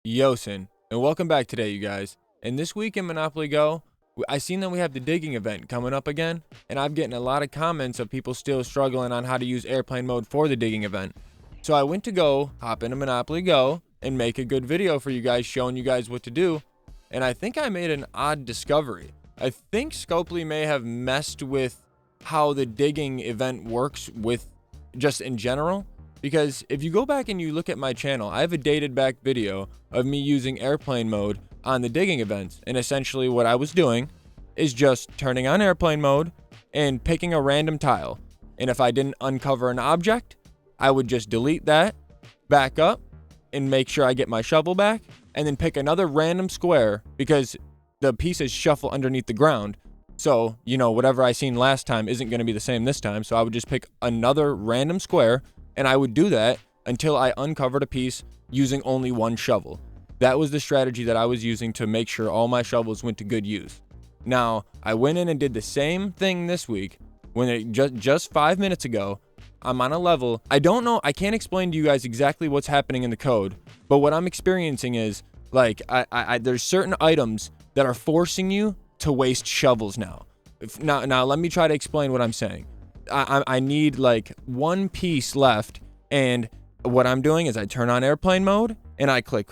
Yooosin, and welcome back today, you guys. And this week in Monopoly Go, I seen that we have the digging event coming up again, and I'm getting a lot of comments of people still struggling on how to use airplane mode for the digging event. So I went to go hop into Monopoly Go and make a good video for you guys, showing you guys what to do. And I think I made an odd discovery. I think Scopely may have messed with how the digging event works with just in general. Because if you go back and you look at my channel, I have a dated back video of me using airplane mode on the digging events. And essentially what I was doing is just turning on airplane mode and picking a random tile. And if I didn't uncover an object, I would just delete that, back up, and make sure I get my shovel back, and then pick another random square because the pieces shuffle underneath the ground. So, you know, whatever I seen last time isn't going to be the same this time. So I would just pick another random square, and I would do that until I uncovered a piece using only one shovel. That was the strategy that I was using to make sure all my shovels went to good use. Now, I went in and did the same thing this week when just 5 minutes ago. I'm on a level. I don't know. I can't explain to you guys exactly what's happening in the code, but what I'm experiencing is like there's certain items that are forcing you to waste shovels now. Now let me try to explain what I'm saying. I need like one piece left, and what I'm doing is I turn on airplane mode and I click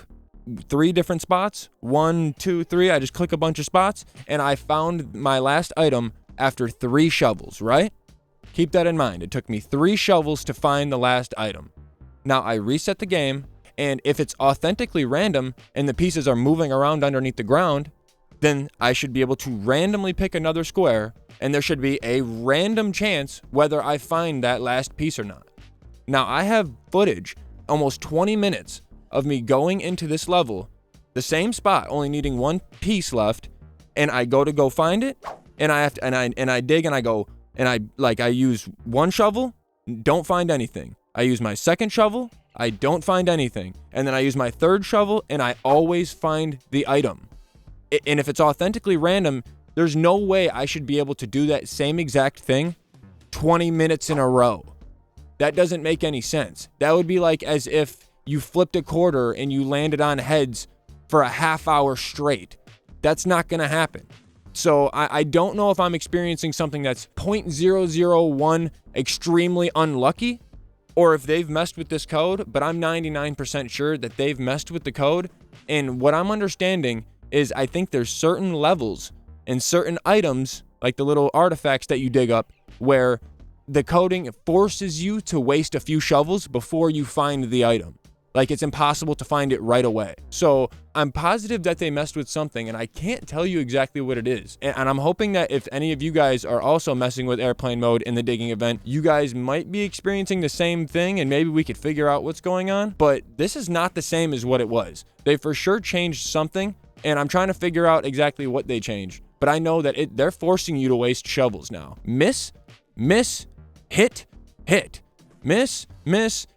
3 different spots. 1, 2, 3. I just click a bunch of spots, and I found my last item after 3 shovels, right? Keep that in mind. It took me 3 shovels to find the last item. Now I reset the game, and if it's authentically random and the pieces are moving around underneath the ground, then I should be able to randomly pick another square, and there should be a random chance whether I find that last piece or not. Now I have footage, almost 20 minutes of me going into this level, the same spot, only needing 1 piece left, and I go find it, and I have to, and I dig, and I go, and I use 1 shovel, don't find anything. I use my 2nd shovel, I don't find anything, and then I use my 3rd shovel, and I always find the item. And if it's authentically random, there's no way I should be able to do that same exact thing 20 minutes in a row. That doesn't make any sense. That would be like as if you flipped a quarter and you landed on heads for a half hour straight. That's not going to happen. So I don't know if I'm experiencing something that's 0.001 extremely unlucky, or if they've messed with this code, but I'm 99% sure that they've messed with the code. And what I'm understanding is I think there's certain levels and certain items, like the little artifacts that you dig up, where the coding forces you to waste a few shovels before you find the item. Like it's impossible to find it right away. So I'm positive that they messed with something, and I can't tell you exactly what it is. And I'm hoping that if any of you guys are also messing with airplane mode in the digging event, you guys might be experiencing the same thing, and maybe we could figure out what's going on. But this is not the same as what it was. They for sure changed something, and I'm trying to figure out exactly what they changed. But I know that they're forcing you to waste shovels now. Miss, hit, hit. Miss,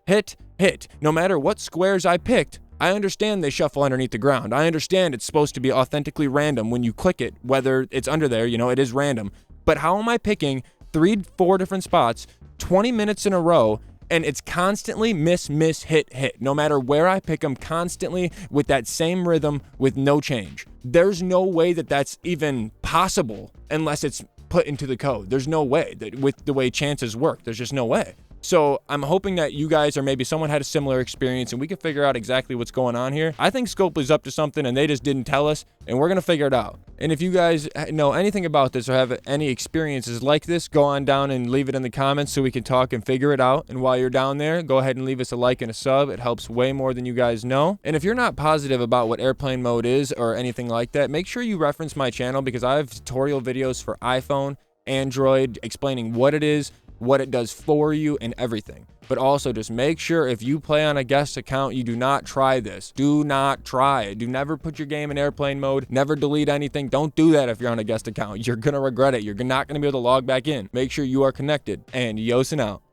hit, hit. No matter what squares I picked, I understand they shuffle underneath the ground. I understand it's supposed to be authentically random when you click it, whether it's under there, you know, it is random. But how am I picking 3-4 different spots, 20 minutes in a row, and it's constantly miss, hit, hit. No matter where I pick them, constantly with that same rhythm with no change. There's no way that that's even possible unless it's put into the code. There's no way that with the way chances work, there's just no way. So I'm hoping that you guys, or maybe someone had a similar experience, and we can figure out exactly what's going on here. I think Scopely's up to something, and they just didn't tell us, and we're going to figure it out. And if you guys know anything about this or have any experiences like this, go on down and leave it in the comments so we can talk and figure it out. And while you're down there, go ahead and leave us a like and a sub. It helps way more than you guys know. And if you're not positive about what airplane mode is or anything like that, make sure you reference my channel, because I have tutorial videos for iPhone, Android, explaining what it is, what it does for you, and everything. But also just make sure if you play on a guest account, you do not try this. Do not try it. Do never put your game in airplane mode. Never delete anything. Don't do that if you're on a guest account. You're gonna regret it. You're not gonna be able to log back in. Make sure you are connected. And Yooosin out.